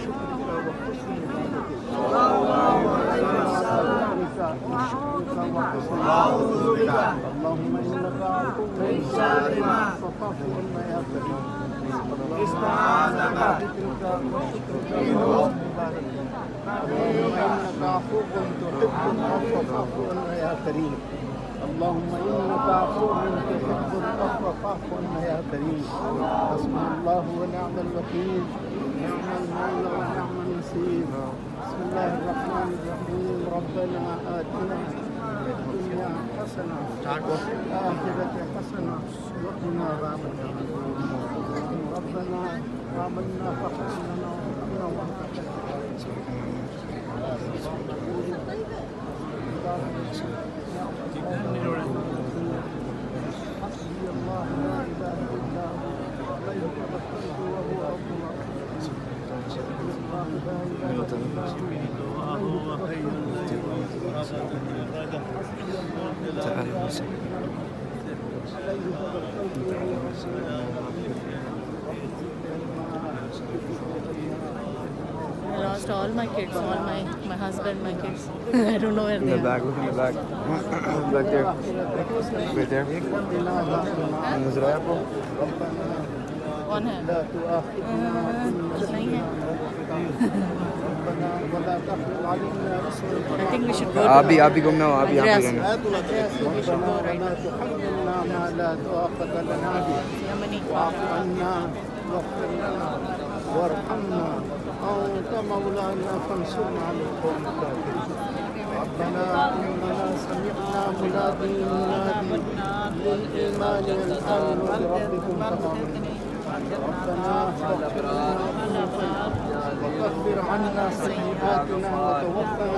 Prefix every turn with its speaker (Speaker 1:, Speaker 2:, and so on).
Speaker 1: شكرك وحسن عبادتك. اللهم إنك عفو فاعف عنا يا كريم. استعاذك بذكرك وشكرك وحسن عبادتك. اللهم إنك عفو تحب العفو فاعف عنا يا كريم. اللهم إنك عفو تحب العفو فاعف عنا يا كريم. حسبنا الله ونعم الوكيل، نعم المولى ونعم النصير. بسم الله الرحمن الرحيم. ربنا آتنا في الدنيا حسنة وفي الآخرة حسنة وقنا عذاب النار. ربنا آمنا فاغفر لنا وارحمنا وأنت خير الراحمين. حسبي الله لا إله إلا هو عليه توكلت وهو رب العرش
Speaker 2: I lost all my kids, all my husband, my kids. I don't know where
Speaker 3: In
Speaker 2: they
Speaker 3: the
Speaker 2: are.
Speaker 3: back, look in the back. Back there. Right there. Nuzra apple.
Speaker 2: One hand.
Speaker 1: لا تؤاخذنا
Speaker 2: नहीं है.
Speaker 1: ربنا ولا تحمل علينا إصرا
Speaker 2: I think we should go to
Speaker 3: आप भी घूमना हो आप भी यहाँ पे
Speaker 2: Andreas.
Speaker 3: रहना
Speaker 2: Andreas, we should go right
Speaker 1: ولا
Speaker 2: now.
Speaker 1: تحملنا ما لا طاقة لنا به.
Speaker 2: Yamani.
Speaker 1: واعف عنا واغفر لنا وارحمنا أنت مولانا فانصرنا على القوم الكافرين. ربنا إننا سمعنا منادي ينادي للإيمان أن آمنوا بربكم فآمنوا. ربنا فاغفر لنا ذنوبنا وكفر عنا سيئاتنا وتوفنا